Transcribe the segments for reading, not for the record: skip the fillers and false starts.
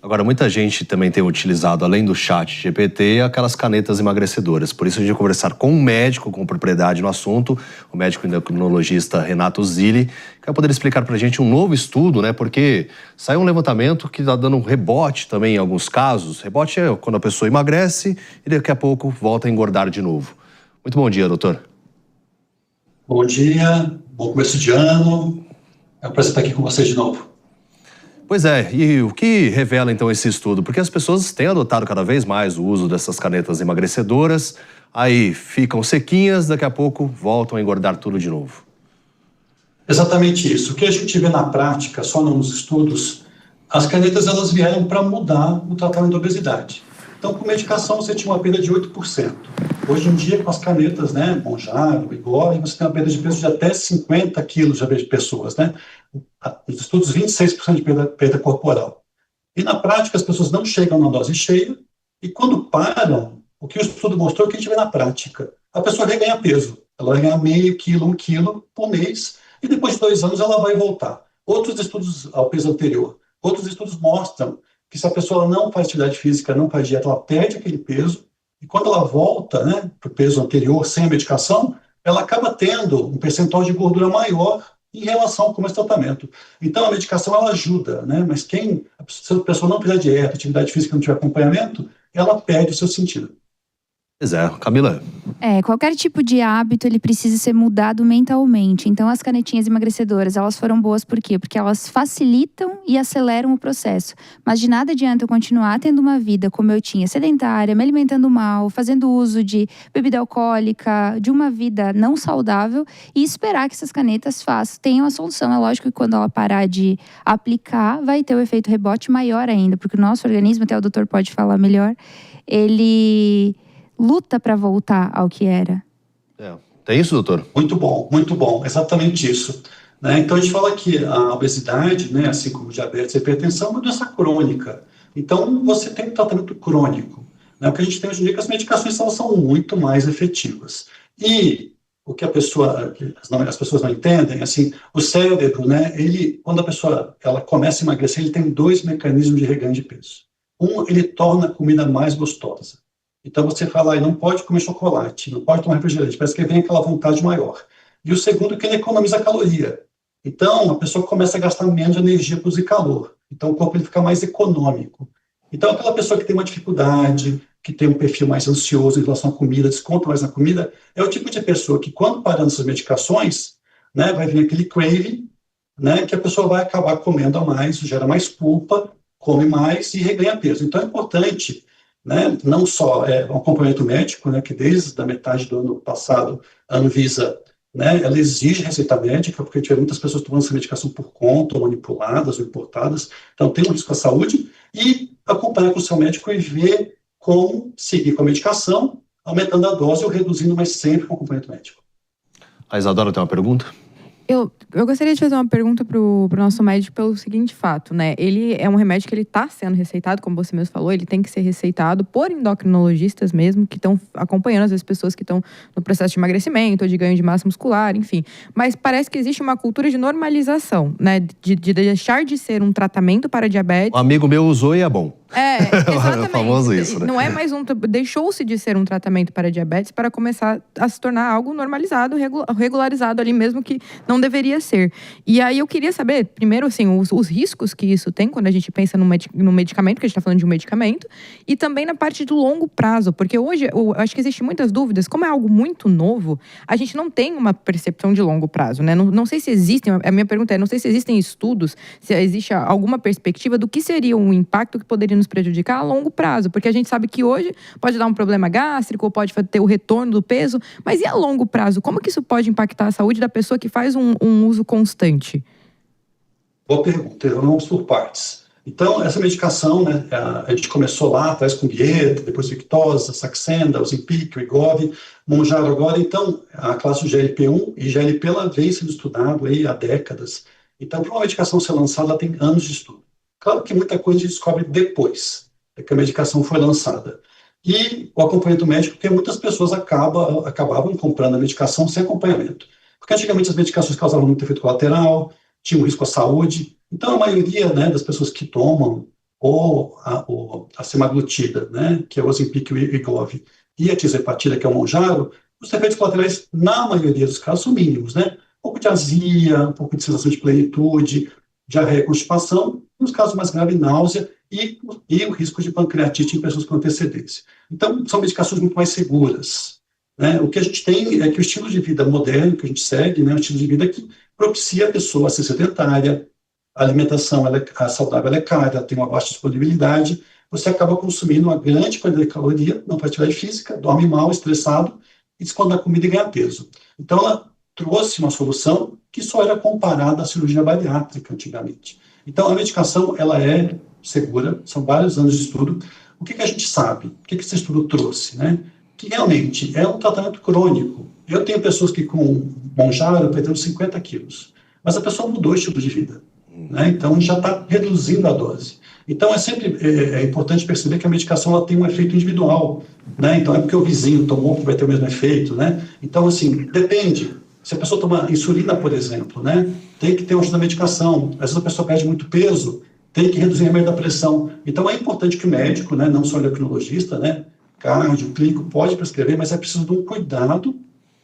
Agora, muita gente também tem utilizado, além do chat GPT, aquelas canetas emagrecedoras. Por isso, a gente vai conversar com um médico com propriedade no assunto, o médico endocrinologista Renato Zilli, que vai poder explicar pra gente um novo estudo, né? Porque saiu um levantamento que tá dando um rebote também em alguns casos. Rebote é quando a pessoa emagrece e daqui a pouco volta a engordar de novo. Muito bom dia, doutor. Bom dia, bom começo de ano. É um prazer estar aqui com vocês de novo. Pois é, e o que revela então esse estudo? Porque as pessoas têm adotado cada vez mais o uso dessas canetas emagrecedoras, aí ficam sequinhas, daqui a pouco voltam a engordar tudo de novo. Exatamente isso. O que a gente vê na prática, só nos estudos, as canetas elas vieram para mudar o tratamento da obesidade. Então, com medicação você tinha uma perda de 8%. Hoje em dia, com as canetas, né, Mounjaro, Wegovy, você tem uma perda de peso de até 50 quilos de pessoas, né? Nos estudos, 26% de perda corporal. E na prática, as pessoas não chegam na dose cheia, e quando param, o que o estudo mostrou é que a gente vê na prática. A pessoa reganha peso, ela vai ganhar meio quilo, 1 quilo por mês, e depois de 2 anos ela vai voltar. Outros estudos ao peso anterior, outros estudos mostram que se a pessoa não faz atividade física, não faz dieta, ela perde aquele peso, e quando ela volta, né, para o peso anterior, sem a medicação, ela acaba tendo um percentual de gordura maior em relação ao começo do tratamento. Então, a medicação, ela ajuda, né, mas se a pessoa não fizer dieta, atividade física, não tiver acompanhamento, ela perde o seu sentido. Pois é, Camila. Qualquer tipo de hábito, ele precisa ser mudado mentalmente. Então, as canetinhas emagrecedoras, elas foram boas por quê? Porque elas facilitam e aceleram o processo. Mas de nada adianta eu continuar tendo uma vida como eu tinha, sedentária, me alimentando mal, fazendo uso de bebida alcoólica, de uma vida não saudável, e esperar que essas canetas tenham a solução. É lógico que quando ela parar de aplicar, vai ter o efeito rebote maior ainda, porque o nosso organismo, até o doutor pode falar melhor, ele luta para voltar ao que era. Tem isso, doutor? Muito bom, exatamente isso. Né? Então a gente fala que a obesidade, né, assim como diabetes e hipertensão, é uma doença crônica. Então você tem um tratamento crônico. Né? O que a gente tem hoje em dia é que as medicações elas são muito mais efetivas. E o que as pessoas não entendem, assim, o cérebro, né, quando a pessoa ela começa a emagrecer, ele tem 2 mecanismos de reganho de peso. Um, ele torna a comida mais gostosa. Então você fala, não pode comer chocolate, não pode tomar refrigerante, parece que vem aquela vontade maior. E o segundo, que ele economiza caloria. Então a pessoa começa a gastar menos energia para produzir calor. Então o corpo ele fica mais econômico. Então aquela pessoa que tem uma dificuldade, que tem um perfil mais ansioso em relação à comida, desconta mais na comida, é o tipo de pessoa que quando parando essas medicações, né, vai vir aquele craving, né, que a pessoa vai acabar comendo a mais, gera mais culpa, come mais e reganha peso. Então é importante, né, não só um acompanhamento médico, né, que desde a metade do ano passado a Anvisa, né, ela exige receita médica, porque tiver muitas pessoas tomando essa medicação por conta, ou manipuladas, ou importadas, então tem um risco à saúde, e acompanhar com o seu médico e ver como seguir com a medicação, aumentando a dose ou reduzindo, mas sempre com acompanhamento médico. A Isadora tem uma pergunta? Eu gostaria de fazer uma pergunta pro nosso médico pelo seguinte fato, né? Ele é um remédio que ele está sendo receitado, como você mesmo falou, ele tem que ser receitado por endocrinologistas mesmo, que estão acompanhando as pessoas que estão no processo de emagrecimento ou de ganho de massa muscular, enfim. Mas parece que existe uma cultura de normalização, né? De deixar de ser um tratamento para diabetes. Um amigo meu usou e é bom. Exatamente. É famoso isso, né? Não é mais deixou-se de ser um tratamento para diabetes para começar a se tornar algo normalizado, regularizado ali mesmo, que não deveria ser. E aí eu queria saber, primeiro, assim, os riscos que isso tem quando a gente pensa no medicamento, que a gente está falando de um medicamento, e também na parte do longo prazo, porque hoje eu acho que existem muitas dúvidas, como é algo muito novo, a gente não tem uma percepção de longo prazo, né? Não sei se existem, a minha pergunta é, não sei se existem estudos, se existe alguma perspectiva do que seria um impacto que poderia nos prejudicar a longo prazo, porque a gente sabe que hoje pode dar um problema gástrico, ou pode ter o retorno do peso, mas e a longo prazo? Como que isso pode impactar a saúde da pessoa que faz um uso constante? Boa pergunta, vamos por partes. Então, essa medicação, né, a gente começou lá atrás com Byetta, depois Victoza, Saxenda, Ozempic, Wegovy, Mounjaro agora. Então, a classe do GLP-1 e GLP, ela vem sendo estudado aí há décadas. Então, para uma medicação ser lançada, ela tem anos de estudo. Claro que muita coisa a gente descobre depois que a medicação foi lançada. E o acompanhamento médico, porque muitas pessoas acabavam comprando a medicação sem acompanhamento. Porque antigamente as medicações causavam muito efeito colateral, tinham um risco à saúde. Então a maioria, né, das pessoas que tomam ou a semaglutida, né, que é o Ozempic e o Wegovy, e a tirzepatida, que é o Mounjaro, os efeitos colaterais, na maioria dos casos, são mínimos, né? Um pouco de azia, um pouco de sensação de plenitude, diarreia, constipação, nos casos mais graves, náusea e o risco de pancreatite em pessoas com antecedência. Então, são medicações muito mais seguras, né? O que a gente tem é que o estilo de vida moderno que a gente segue, né, é um estilo de vida que propicia a pessoa a ser sedentária, a alimentação saudável é cara, tem uma baixa disponibilidade, você acaba consumindo uma grande quantidade de caloria, não faz atividade física, dorme mal, estressado, e desconta a comida e ganha peso. Então, ela trouxe uma solução que só era comparada à cirurgia bariátrica antigamente. Então, a medicação, ela é segura, são vários anos de estudo. O que a gente sabe? O que esse estudo trouxe, né? Que realmente é um tratamento crônico. Eu tenho pessoas que com Mounjaro perderam 50 quilos, mas a pessoa mudou o estilo de vida, né? Então, já está reduzindo a dose. Então, é importante perceber que a medicação ela tem um efeito individual, né? Então, é porque o vizinho tomou que vai ter o mesmo efeito, né? Então, assim, depende. Se a pessoa toma insulina, por exemplo, né? Tem que ter uma ajuda da medicação. Às vezes a pessoa perde muito peso, tem que reduzir o remédio da pressão. Então, é importante que o médico, né, não só o endocrinologista, né, cardio, clínico, pode prescrever, mas é preciso de um cuidado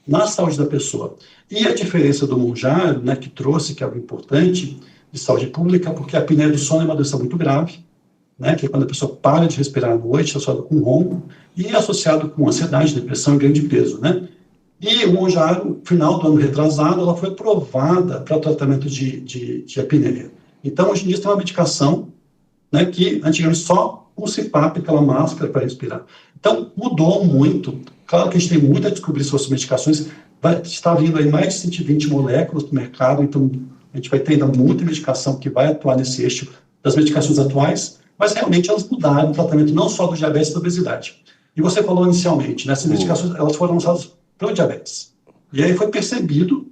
na saúde da pessoa. E a diferença do Mounjaro, né, que trouxe, que é algo importante, de saúde pública, porque a apneia do sono é uma doença muito grave, né, que é quando a pessoa para de respirar à noite, associado com ronco, e é associado com ansiedade, depressão e ganho de peso, né. E o Mounjaro, no final do ano retrasado, ela foi aprovada para o tratamento de apneia. Então, hoje em dia, tem uma medicação, né, que antigamente só com CPAP, aquela máscara para respirar. Então, mudou muito. Claro que a gente tem muito a descobrir sobre as medicações, está vindo aí mais de 120 moléculas no mercado, então a gente vai ter ainda muita medicação que vai atuar nesse eixo das medicações atuais, mas realmente elas mudaram o tratamento não só do diabetes e da obesidade. E você falou inicialmente, né, essas medicações elas foram lançadas para o diabetes. E aí foi percebido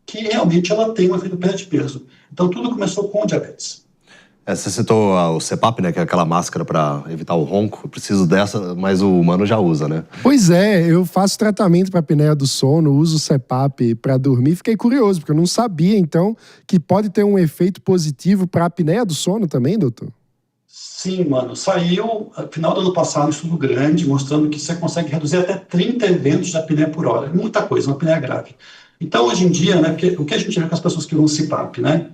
que realmente ela tem um efeito perda de peso. Então tudo começou com o diabetes. Você citou o CPAP, né, que é aquela máscara para evitar o ronco. Eu preciso dessa, mas o humano já usa, né? Pois é, eu faço tratamento para apneia do sono, uso o CPAP para dormir. Fiquei curioso, porque eu não sabia, então, que pode ter um efeito positivo para a apneia do sono também, doutor? Sim, mano. Saiu, no final do ano passado, um estudo grande, mostrando que você consegue reduzir até 30 eventos de apneia por hora. Muita coisa, uma apneia grave. Então, hoje em dia, né, o que a gente vê com as pessoas que usam CPAP, né?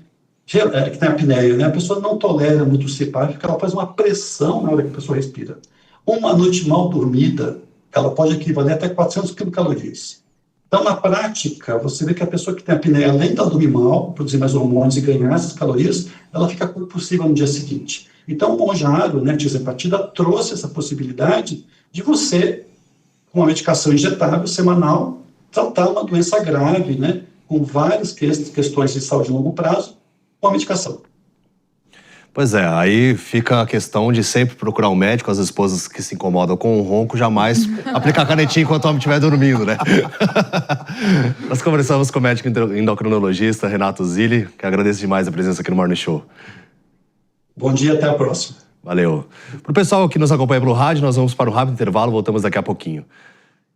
Que tem apneia, né? A pessoa não tolera muito o CPAP, porque ela faz uma pressão na hora que a pessoa respira. Uma noite mal dormida, ela pode equivaler até 400 quilocalorias. Então, na prática, você vê que a pessoa que tem apneia, além de ela dormir mal, produzir mais hormônios e ganhar essas calorias, ela fica compulsiva no dia seguinte. Então, o Mounjaro, né, tirzepatida, trouxe essa possibilidade de você, com uma medicação injetável semanal, tratar uma doença grave, né, com várias questões de saúde a longo prazo, com a medicação. Pois é, aí fica a questão de sempre procurar um médico, as esposas que se incomodam com o ronco, jamais aplicar canetinha enquanto o homem estiver dormindo, né? Nós conversamos com o médico endocrinologista Renato Zilli, que agradeço demais a presença aqui no Morning Show. Bom dia, até a próxima. Valeu. Pro pessoal que nos acompanha pelo rádio, nós vamos para um rápido intervalo, voltamos daqui a pouquinho.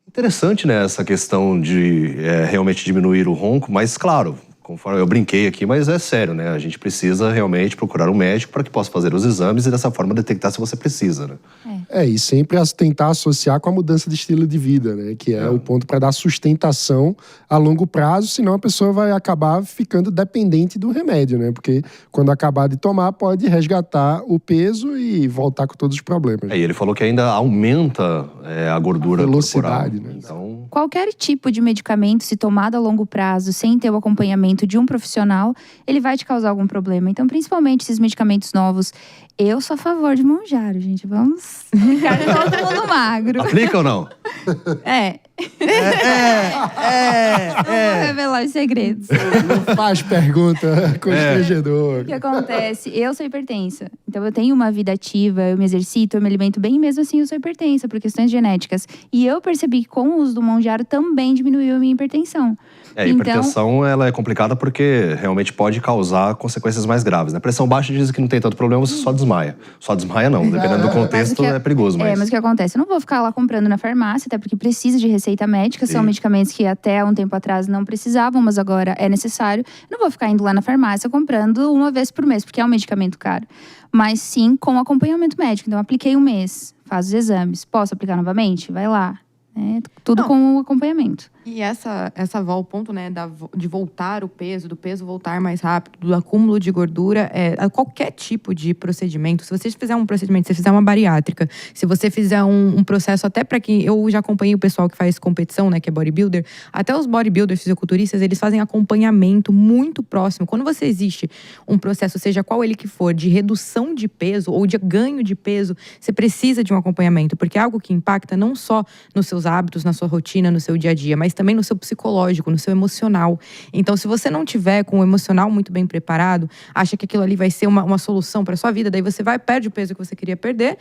Interessante, né, essa questão de realmente diminuir o ronco, mas claro, conforme eu brinquei aqui, mas é sério, né? A gente precisa realmente procurar um médico para que possa fazer os exames e dessa forma detectar se você precisa, né? E sempre tentar associar com a mudança de estilo de vida, né? Que é o ponto para dar sustentação a longo prazo, senão a pessoa vai acabar ficando dependente do remédio, né? Porque quando acabar de tomar, pode resgatar o peso e voltar com todos os problemas. E ele falou que ainda aumenta a gordura velocidade, corporal. né? Então... Qualquer tipo de medicamento, se tomado a longo prazo, sem ter o acompanhamento de um profissional, ele vai te causar algum problema. Então, principalmente esses medicamentos novos, eu sou a favor de Mounjaro, gente. Vamos ficar todo mundo magro. Aplica ou não? Não vou revelar os segredos. Não faz pergunta constrangedora. O que acontece? Eu sou hipertensa. Então, eu tenho uma vida ativa, eu me exercito, eu me alimento bem, e mesmo assim eu sou hipertensa, por questões genéticas. E eu percebi que com o uso do Mounjaro também diminuiu a minha hipertensão. A hipertensão, ela é complicada porque realmente pode causar consequências mais graves, né? Pressão baixa diz que não tem tanto problema, você só desmaia. Só desmaia não, dependendo do contexto é perigoso. Mas o que acontece? Eu não vou ficar lá comprando na farmácia, até porque precisa de receita médica, são medicamentos que até um tempo atrás não precisavam, mas agora é necessário. Eu não vou ficar indo lá na farmácia comprando uma vez por mês, porque é um medicamento caro. Mas sim com acompanhamento médico. Então, apliquei um mês, faz os exames. Posso aplicar novamente? Vai lá. Tudo com o acompanhamento. E essa o ponto, né, de voltar o peso, do peso voltar mais rápido, do acúmulo de gordura, qualquer tipo de procedimento. Se você fizer um procedimento, se você fizer uma bariátrica, se você fizer um processo, até para quem eu já acompanhei o pessoal que faz competição, né, que é bodybuilder, até os bodybuilders, fisiculturistas, eles fazem acompanhamento muito próximo. Quando você existe um processo, seja qual ele que for, de redução de peso ou de ganho de peso, você precisa de um acompanhamento, porque é algo que impacta não só nos seus hábitos, na sua rotina, no seu dia a dia, mas também no seu psicológico, no seu emocional. Então, se você não tiver com o emocional muito bem preparado, acha que aquilo ali vai ser uma solução para sua vida, daí você perde o peso que você queria perder,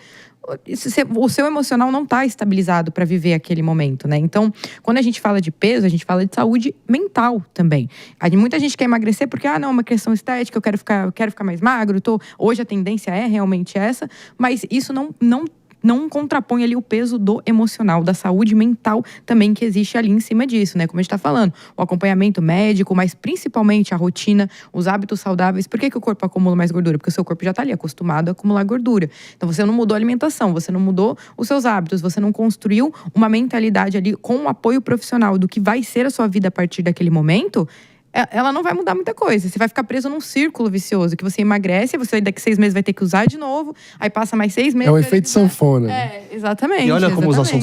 o seu emocional não está estabilizado para viver aquele momento, né? Então, quando a gente fala de peso, a gente fala de saúde mental também. Muita gente quer emagrecer porque, não, é uma questão estética, eu quero ficar mais magro, hoje a tendência é realmente essa, mas isso não contrapõe ali o peso do emocional, da saúde mental também que existe ali em cima disso, né? Como a gente tá falando, o acompanhamento médico, mas principalmente a rotina, os hábitos saudáveis. Por que o corpo acumula mais gordura? Porque o seu corpo já tá ali acostumado a acumular gordura. Então você não mudou a alimentação, você não mudou os seus hábitos, você não construiu uma mentalidade ali com um apoio profissional do que vai ser a sua vida a partir daquele momento. Ela não vai mudar muita coisa. Você vai ficar preso num círculo vicioso, que você emagrece, você daqui 6 meses vai ter que usar de novo, aí passa mais 6 meses. É o efeito sanfona. Exatamente. E olha como os assuntos